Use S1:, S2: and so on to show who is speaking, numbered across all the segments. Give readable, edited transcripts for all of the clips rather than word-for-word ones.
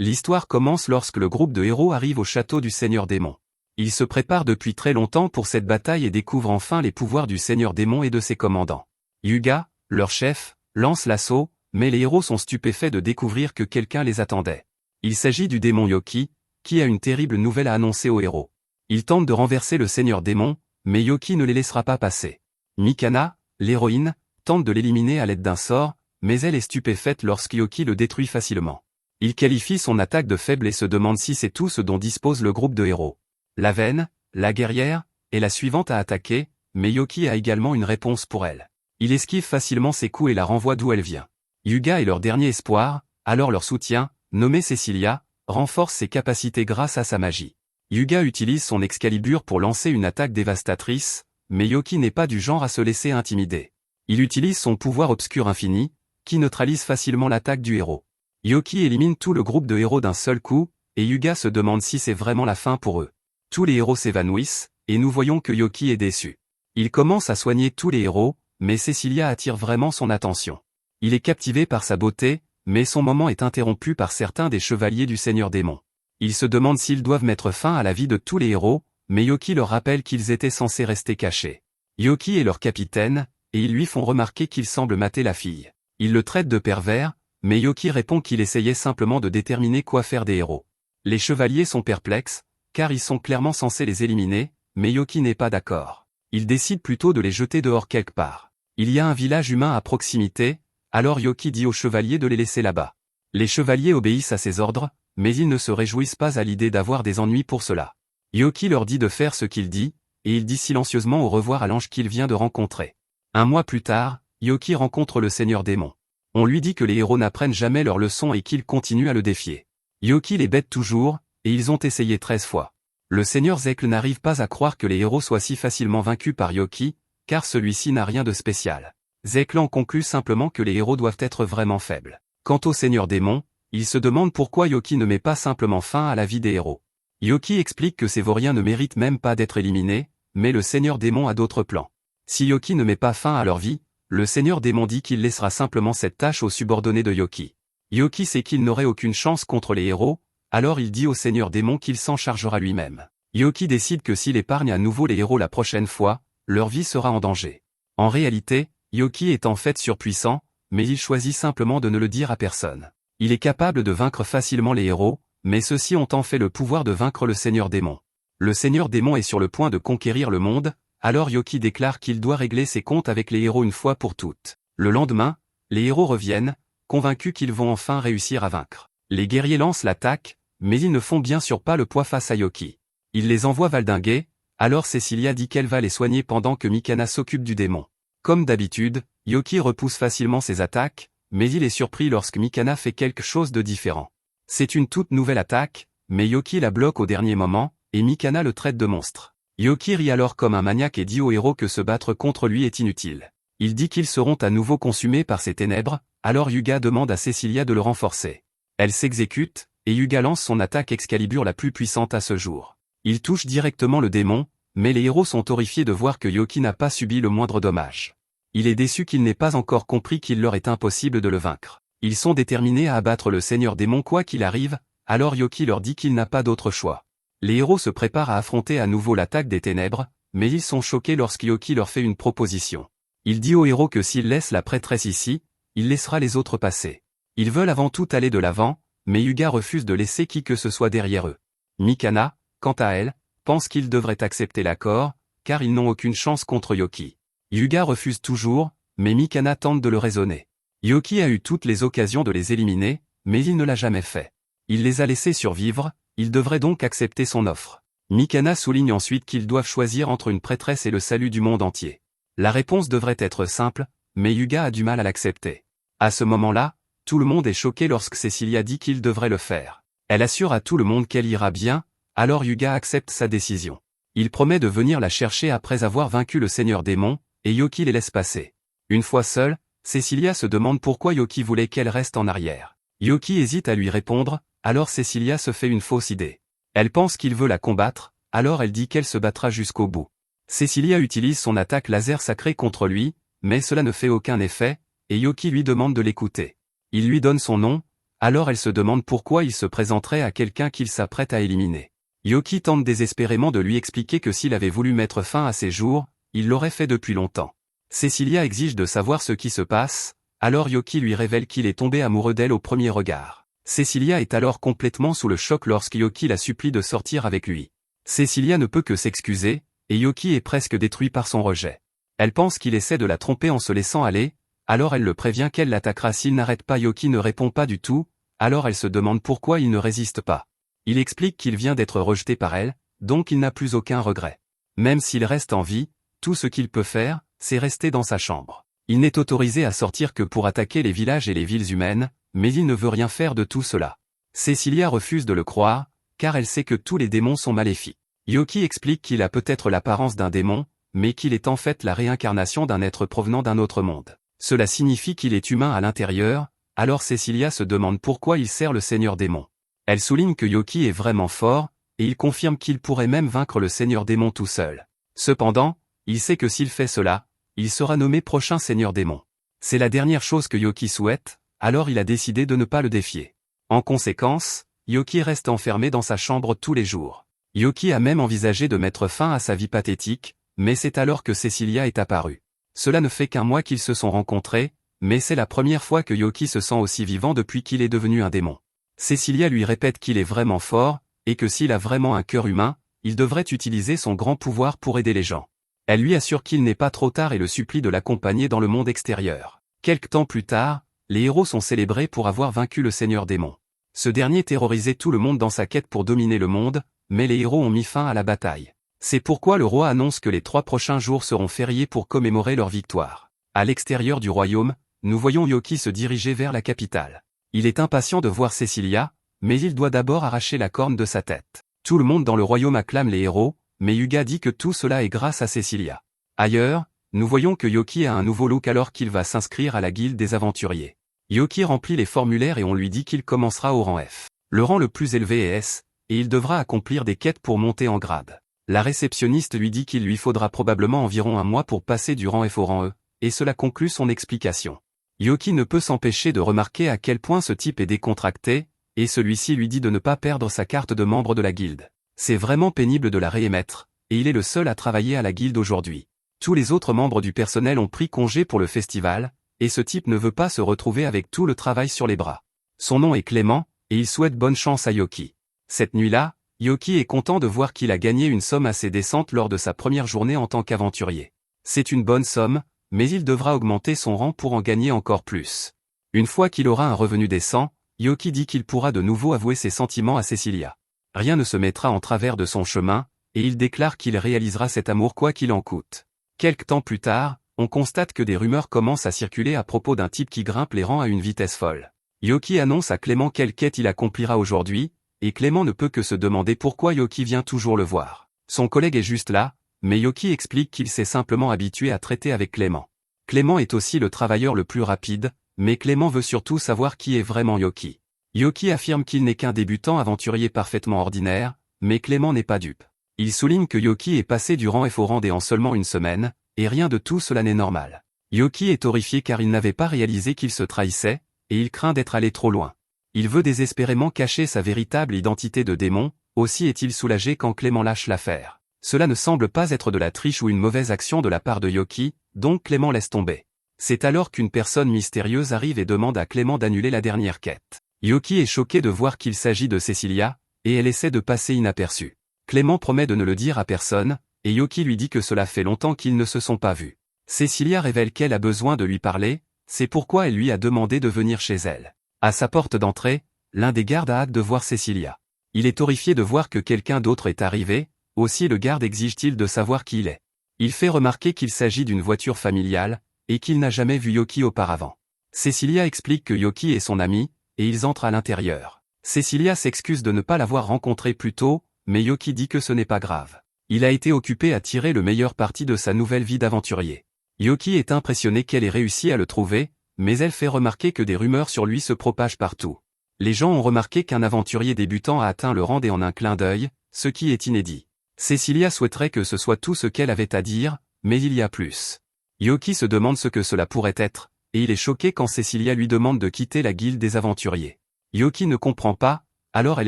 S1: L'histoire commence lorsque le groupe de héros arrive au château du Seigneur Démon. Ils se préparent depuis très longtemps pour cette bataille et découvrent enfin les pouvoirs du Seigneur Démon et de ses commandants. Hyuga, leur chef, lance l'assaut, mais les héros sont stupéfaits de découvrir que quelqu'un les attendait. Il s'agit du démon Yoki, qui a une terrible nouvelle à annoncer aux héros. Ils tentent de renverser le Seigneur Démon, mais Yoki ne les laissera pas passer. Mikana, l'héroïne, tente de l'éliminer à l'aide d'un sort, mais elle est stupéfaite lorsqu'Yoki le détruit facilement. Il qualifie son attaque de faible et se demande si c'est tout ce dont dispose le groupe de héros. La Veine, la guerrière, est la suivante à attaquer, mais Yoki a également une réponse pour elle. Il esquive facilement ses coups et la renvoie d'où elle vient. Hyuga est leur dernier espoir, alors leur soutien, nommé Cecilia, renforce ses capacités grâce à sa magie. Hyuga utilise son Excalibur pour lancer une attaque dévastatrice, mais Yoki n'est pas du genre à se laisser intimider. Il utilise son pouvoir obscur infini, qui neutralise facilement l'attaque du héros. Yoki élimine tout le groupe de héros d'un seul coup, et Hyuga se demande si c'est vraiment la fin pour eux. Tous les héros s'évanouissent, et nous voyons que Yoki est déçu. Il commence à soigner tous les héros, mais Cecilia attire vraiment son attention. Il est captivé par sa beauté, mais son moment est interrompu par certains des chevaliers du Seigneur Démon. Il se demande s'ils doivent mettre fin à la vie de tous les héros, mais Yoki leur rappelle qu'ils étaient censés rester cachés. Yoki est leur capitaine, et ils lui font remarquer qu'il semble mater la fille. Ils le traitent de pervers, mais Yoki répond qu'il essayait simplement de déterminer quoi faire des héros. Les chevaliers sont perplexes, car ils sont clairement censés les éliminer, mais Yoki n'est pas d'accord. Il décide plutôt de les jeter dehors quelque part. Il y a un village humain à proximité, alors Yoki dit aux chevaliers de les laisser là-bas. Les chevaliers obéissent à ses ordres, mais ils ne se réjouissent pas à l'idée d'avoir des ennuis pour cela. Yoki leur dit de faire ce qu'il dit, et il dit silencieusement au revoir à l'ange qu'il vient de rencontrer. Un mois plus tard, Yoki rencontre le Seigneur Démon. On lui dit que les héros n'apprennent jamais leurs leçons et qu'ils continuent à le défier. Yoki les bête toujours, et ils ont essayé 13 fois. Le Seigneur Zekle n'arrive pas à croire que les héros soient si facilement vaincus par Yoki, car celui-ci n'a rien de spécial. Zekle en conclut simplement que les héros doivent être vraiment faibles. Quant au Seigneur Démon, il se demande pourquoi Yoki ne met pas simplement fin à la vie des héros. Yoki explique que ces vauriens ne méritent même pas d'être éliminés, mais le Seigneur Démon a d'autres plans. Si Yoki ne met pas fin à leur vie, le Seigneur Démon dit qu'il laissera simplement cette tâche aux subordonnés de Yoki. Yoki sait qu'il n'aurait aucune chance contre les héros, alors il dit au Seigneur Démon qu'il s'en chargera lui-même. Yoki décide que s'il épargne à nouveau les héros la prochaine fois, leur vie sera en danger. En réalité, Yoki est en fait surpuissant, mais il choisit simplement de ne le dire à personne. Il est capable de vaincre facilement les héros, mais ceux-ci ont en fait le pouvoir de vaincre le Seigneur Démon. Le Seigneur Démon est sur le point de conquérir le monde, alors Yoki déclare qu'il doit régler ses comptes avec les héros une fois pour toutes. Le lendemain, les héros reviennent, convaincus qu'ils vont enfin réussir à vaincre. Les guerriers lancent l'attaque, mais ils ne font bien sûr pas le poids face à Yoki. Ils les envoient valdinguer, alors Cecilia dit qu'elle va les soigner pendant que Mikana s'occupe du démon. Comme d'habitude, Yoki repousse facilement ses attaques, mais il est surpris lorsque Mikana fait quelque chose de différent. C'est une toute nouvelle attaque, mais Yoki la bloque au dernier moment, et Mikana le traite de monstre. Yoki rit alors comme un maniaque et dit aux héros que se battre contre lui est inutile. Il dit qu'ils seront à nouveau consumés par ces ténèbres, alors Hyuga demande à Cecilia de le renforcer. Elle s'exécute, et Hyuga lance son attaque Excalibur la plus puissante à ce jour. Il touche directement le démon, mais les héros sont horrifiés de voir que Yoki n'a pas subi le moindre dommage. Il est déçu qu'il n'ait pas encore compris qu'il leur est impossible de le vaincre. Ils sont déterminés à abattre le Seigneur Démon quoi qu'il arrive, alors Yoki leur dit qu'il n'a pas d'autre choix. Les héros se préparent à affronter à nouveau l'attaque des ténèbres, mais ils sont choqués lorsque Yoki leur fait une proposition. Il dit aux héros que s'ils laissent la prêtresse ici, il laissera les autres passer. Ils veulent avant tout aller de l'avant, mais Hyuga refuse de laisser qui que ce soit derrière eux. Mikana, quant à elle, pense qu'ils devraient accepter l'accord, car ils n'ont aucune chance contre Yoki. Hyuga refuse toujours, mais Mikana tente de le raisonner. Yoki a eu toutes les occasions de les éliminer, mais il ne l'a jamais fait. Il les a laissés survivre, il devrait donc accepter son offre. Mikana souligne ensuite qu'ils doivent choisir entre une prêtresse et le salut du monde entier. La réponse devrait être simple, mais Hyuga a du mal à l'accepter. À ce moment-là, tout le monde est choqué lorsque Cecilia dit qu'il devrait le faire. Elle assure à tout le monde qu'elle ira bien, alors Hyuga accepte sa décision. Il promet de venir la chercher après avoir vaincu le Seigneur Démon, et Yoki les laisse passer. Une fois seule, Cecilia se demande pourquoi Yoki voulait qu'elle reste en arrière. Yoki hésite à lui répondre, alors Cecilia se fait une fausse idée. Elle pense qu'il veut la combattre, alors elle dit qu'elle se battra jusqu'au bout. Cecilia utilise son attaque laser sacrée contre lui, mais cela ne fait aucun effet, et Yoki lui demande de l'écouter. Il lui donne son nom, Alors elle se demande pourquoi il se présenterait à quelqu'un qu'il s'apprête à éliminer. Yoki tente désespérément de lui expliquer que s'il avait voulu mettre fin à ses jours, il l'aurait fait depuis longtemps. Cecilia exige de savoir ce qui se passe, alors Yoki lui révèle qu'il est tombé amoureux d'elle au premier regard. Cecilia est alors complètement sous le choc lorsque Yoki la supplie de sortir avec lui. Cecilia ne peut que s'excuser, et Yoki est presque détruit par son rejet. Elle pense qu'il essaie de la tromper en se laissant aller, alors elle le prévient qu'elle l'attaquera s'il n'arrête pas. Yoki ne répond pas du tout, alors elle se demande pourquoi il ne résiste pas. Il explique qu'il vient d'être rejeté par elle, donc il n'a plus aucun regret. Même s'il reste en vie, tout ce qu'il peut faire, c'est rester dans sa chambre. Il n'est autorisé à sortir que pour attaquer les villages et les villes humaines, mais il ne veut rien faire de tout cela. Cecilia refuse de le croire, car elle sait que tous les démons sont maléfiques. Yoki explique qu'il a peut-être l'apparence d'un démon, mais qu'il est en fait la réincarnation d'un être provenant d'un autre monde. Cela signifie qu'il est humain à l'intérieur, alors Cecilia se demande pourquoi il sert le Seigneur Démon. Elle souligne que Yoki est vraiment fort, et il confirme qu'il pourrait même vaincre le Seigneur Démon tout seul. Cependant, il sait que s'il fait cela, il sera nommé prochain Seigneur Démon. C'est la dernière chose que Yoki souhaite, alors il a décidé de ne pas le défier. En conséquence, Yoki reste enfermé dans sa chambre tous les jours. Yoki a même envisagé de mettre fin à sa vie pathétique, mais c'est alors que Cecilia est apparue. Cela ne fait qu'un mois qu'ils se sont rencontrés, mais c'est la première fois que Yoki se sent aussi vivant depuis qu'il est devenu un démon. Cecilia lui répète qu'il est vraiment fort, et que s'il a vraiment un cœur humain, il devrait utiliser son grand pouvoir pour aider les gens. Elle lui assure qu'il n'est pas trop tard et le supplie de l'accompagner dans le monde extérieur. Quelque temps plus tard, les héros sont célébrés pour avoir vaincu le Seigneur Démon. Ce dernier terrorisait tout le monde dans sa quête pour dominer le monde, mais les héros ont mis fin à la bataille. C'est pourquoi le roi annonce que les 3 prochains jours seront fériés pour commémorer leur victoire. À l'extérieur du royaume, nous voyons Yoki se diriger vers la capitale. Il est impatient de voir Cecilia, mais il doit d'abord arracher la corne de sa tête. Tout le monde dans le royaume acclame les héros, mais Hyuga dit que tout cela est grâce à Cecilia. Ailleurs, nous voyons que Yoki a un nouveau look alors qu'il va s'inscrire à la guilde des aventuriers. Yoki remplit les formulaires et on lui dit qu'il commencera au rang F. Le rang le plus élevé est S, et il devra accomplir des quêtes pour monter en grade. La réceptionniste lui dit qu'il lui faudra probablement environ un mois pour passer du rang F au rang E, et cela conclut son explication. Yoki ne peut s'empêcher de remarquer à quel point ce type est décontracté, et celui-ci lui dit de ne pas perdre sa carte de membre de la guilde. C'est vraiment pénible de la réémettre, et il est le seul à travailler à la guilde aujourd'hui. Tous les autres membres du personnel ont pris congé pour le festival, et ce type ne veut pas se retrouver avec tout le travail sur les bras. Son nom est Clément, et il souhaite bonne chance à Yoki. Cette nuit-là, Yoki est content de voir qu'il a gagné une somme assez décente lors de sa première journée en tant qu'aventurier. C'est une bonne somme, mais il devra augmenter son rang pour en gagner encore plus. Une fois qu'il aura un revenu décent, Yoki dit qu'il pourra de nouveau avouer ses sentiments à Cecilia. Rien ne se mettra en travers de son chemin, et il déclare qu'il réalisera cet amour quoi qu'il en coûte. Quelque temps plus tard, on constate que des rumeurs commencent à circuler à propos d'un type qui grimpe les rangs à une vitesse folle. Yoki annonce à Clément quelle quête il accomplira aujourd'hui, et Clément ne peut que se demander pourquoi Yoki vient toujours le voir. Son collègue est juste là, mais Yoki explique qu'il s'est simplement habitué à traiter avec Clément. Clément est aussi le travailleur le plus rapide, mais Clément veut surtout savoir qui est vraiment Yoki. Yoki affirme qu'il n'est qu'un débutant aventurier parfaitement ordinaire, mais Clément n'est pas dupe. Il souligne que Yoki est passé du rang F au rang D en seulement une semaine, et rien de tout cela n'est normal. Yoki est horrifié car il n'avait pas réalisé qu'il se trahissait, et il craint d'être allé trop loin. Il veut désespérément cacher sa véritable identité de démon, aussi est-il soulagé quand Clément lâche l'affaire. Cela ne semble pas être de la triche ou une mauvaise action de la part de Yoki, donc Clément laisse tomber. C'est alors qu'une personne mystérieuse arrive et demande à Clément d'annuler la dernière quête. Yoki est choqué de voir qu'il s'agit de Cecilia, et elle essaie de passer inaperçue. Clément promet de ne le dire à personne, et Yoki lui dit que cela fait longtemps qu'ils ne se sont pas vus. Cecilia révèle qu'elle a besoin de lui parler, c'est pourquoi elle lui a demandé de venir chez elle. À sa porte d'entrée, l'un des gardes a hâte de voir Cecilia. Il est horrifié de voir que quelqu'un d'autre est arrivé, aussi le garde exige-t-il de savoir qui il est. Il fait remarquer qu'il s'agit d'une voiture familiale, et qu'il n'a jamais vu Yoki auparavant. Cecilia explique que Yoki est son ami, et ils entrent à l'intérieur. Cecilia s'excuse de ne pas l'avoir rencontré plus tôt, mais Yoki dit que ce n'est pas grave. Il a été occupé à tirer le meilleur parti de sa nouvelle vie d'aventurier. Yoki est impressionné qu'elle ait réussi à le trouver, mais elle fait remarquer que des rumeurs sur lui se propagent partout. Les gens ont remarqué qu'un aventurier débutant a atteint le rang D en un clin d'œil, ce qui est inédit. Cecilia souhaiterait que ce soit tout ce qu'elle avait à dire, mais il y a plus. Yoki se demande ce que cela pourrait être, et il est choqué quand Cecilia lui demande de quitter la guilde des aventuriers. Yoki ne comprend pas, alors elle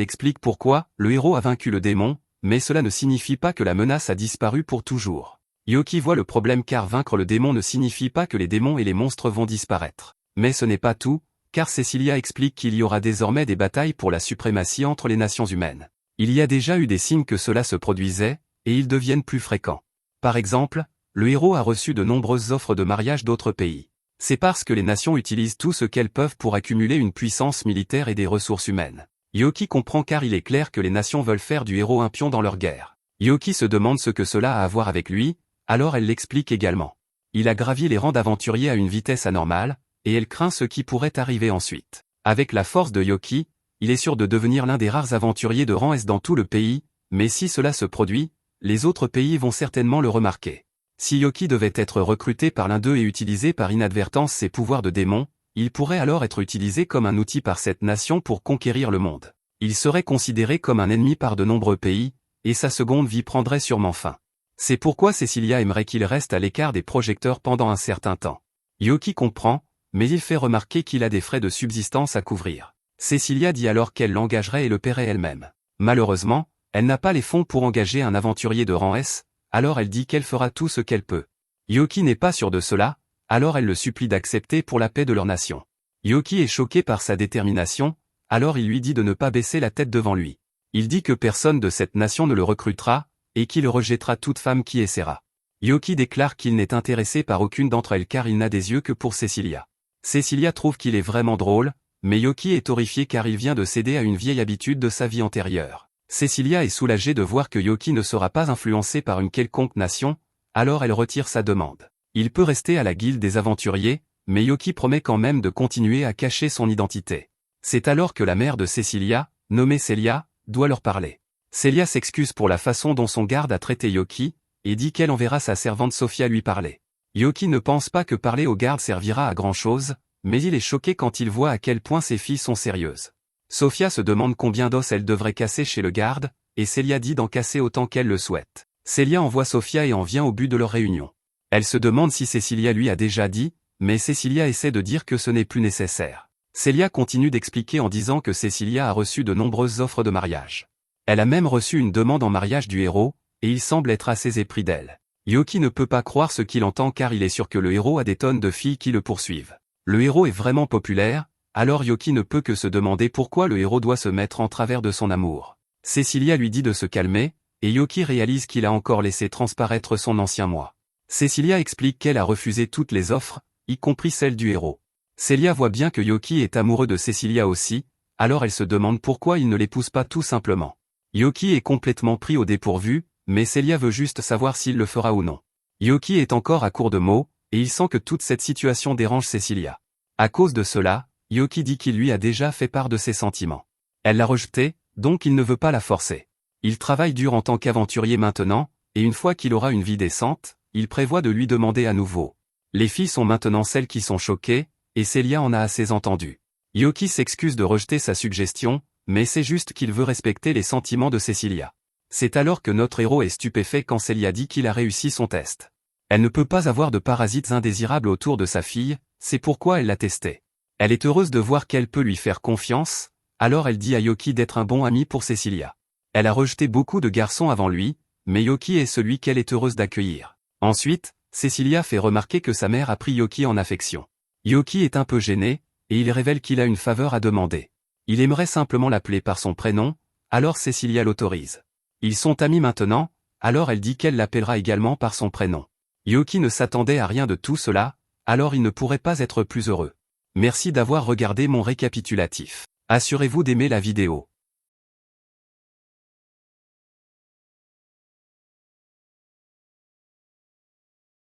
S1: explique pourquoi, le héros a vaincu le démon, mais cela ne signifie pas que la menace a disparu pour toujours. Yoki voit le problème car vaincre le démon ne signifie pas que les démons et les monstres vont disparaître. Mais ce n'est pas tout, car Cecilia explique qu'il y aura désormais des batailles pour la suprématie entre les nations humaines. Il y a déjà eu des signes que cela se produisait, et ils deviennent plus fréquents. Par exemple, le héros a reçu de nombreuses offres de mariage d'autres pays. C'est parce que les nations utilisent tout ce qu'elles peuvent pour accumuler une puissance militaire et des ressources humaines. Yoki comprend car il est clair que les nations veulent faire du héros un pion dans leur guerre. Yoki se demande ce que cela a à voir avec lui, alors elle l'explique également. Il a gravi les rangs d'aventuriers à une vitesse anormale, et elle craint ce qui pourrait arriver ensuite. Avec la force de Yoki, il est sûr de devenir l'un des rares aventuriers de rang S dans tout le pays, mais si cela se produit, les autres pays vont certainement le remarquer. Si Yoki devait être recruté par l'un d'eux et utiliser par inadvertance ses pouvoirs de démon, il pourrait alors être utilisé comme un outil par cette nation pour conquérir le monde. Il serait considéré comme un ennemi par de nombreux pays, et sa seconde vie prendrait sûrement fin. C'est pourquoi Cecilia aimerait qu'il reste à l'écart des projecteurs pendant un certain temps. Yoki comprend, mais il fait remarquer qu'il a des frais de subsistance à couvrir. Cecilia dit alors qu'elle l'engagerait et le paierait elle-même. Malheureusement, elle n'a pas les fonds pour engager un aventurier de rang S, alors elle dit qu'elle fera tout ce qu'elle peut. Yoki n'est pas sûr de cela, alors elle le supplie d'accepter pour la paix de leur nation. Yoki est choqué par sa détermination, alors il lui dit de ne pas baisser la tête devant lui. Il dit que personne de cette nation ne le recrutera, et qu'il rejettera toute femme qui essaiera. Yoki déclare qu'il n'est intéressé par aucune d'entre elles car il n'a des yeux que pour Cecilia. Cecilia trouve qu'il est vraiment drôle, mais Yoki est horrifié car il vient de céder à une vieille habitude de sa vie antérieure. Cecilia est soulagée de voir que Yoki ne sera pas influencé par une quelconque nation, alors elle retire sa demande. Il peut rester à la guilde des aventuriers, mais Yoki promet quand même de continuer à cacher son identité. C'est alors que la mère de Cecilia, nommée Celia, doit leur parler. Celia s'excuse pour la façon dont son garde a traité Yoki, et dit qu'elle enverra sa servante Sophia lui parler. Yoki ne pense pas que parler au garde servira à grand chose, mais il est choqué quand il voit à quel point ses filles sont sérieuses. Sophia se demande combien d'os elle devrait casser chez le garde, et Celia dit d'en casser autant qu'elle le souhaite. Celia envoie Sophia et en vient au but de leur réunion. Elle se demande si Cecilia lui a déjà dit, mais Cecilia essaie de dire que ce n'est plus nécessaire. Celia continue d'expliquer en disant que Cecilia a reçu de nombreuses offres de mariage. Elle a même reçu une demande en mariage du héros, et il semble être assez épris d'elle. Yoki ne peut pas croire ce qu'il entend car il est sûr que le héros a des tonnes de filles qui le poursuivent. Le héros est vraiment populaire, alors Yoki ne peut que se demander pourquoi le héros doit se mettre en travers de son amour. Cecilia lui dit de se calmer, et Yoki réalise qu'il a encore laissé transparaître son ancien moi. Cecilia explique qu'elle a refusé toutes les offres, y compris celle du héros. Celia voit bien que Yoki est amoureux de Cecilia aussi, alors elle se demande pourquoi il ne l'épouse pas tout simplement. Yoki est complètement pris au dépourvu, mais Celia veut juste savoir s'il le fera ou non. Yoki est encore à court de mots, et il sent que toute cette situation dérange Cecilia. À cause de cela, Yoki dit qu'il lui a déjà fait part de ses sentiments. Elle l'a rejeté, donc il ne veut pas la forcer. Il travaille dur en tant qu'aventurier maintenant, et une fois qu'il aura une vie décente, il prévoit de lui demander à nouveau. Les filles sont maintenant celles qui sont choquées, et Celia en a assez entendu. Yoki s'excuse de rejeter sa suggestion, mais c'est juste qu'il veut respecter les sentiments de Cecilia. C'est alors que notre héros est stupéfait quand Celia dit qu'il a réussi son test. Elle ne peut pas avoir de parasites indésirables autour de sa fille, c'est pourquoi elle l'a testé. Elle est heureuse de voir qu'elle peut lui faire confiance, alors elle dit à Yoki d'être un bon ami pour Cecilia. Elle a rejeté beaucoup de garçons avant lui, mais Yoki est celui qu'elle est heureuse d'accueillir. Ensuite, Cecilia fait remarquer que sa mère a pris Yoki en affection. Yoki est un peu gêné, et il révèle qu'il a une faveur à demander. Il aimerait simplement l'appeler par son prénom, alors Cecilia l'autorise. Ils sont amis maintenant, alors elle dit qu'elle l'appellera également par son prénom. Yoki ne s'attendait à rien de tout cela, alors il ne pourrait pas être plus heureux. Merci d'avoir regardé mon récapitulatif. Assurez-vous d'aimer la vidéo.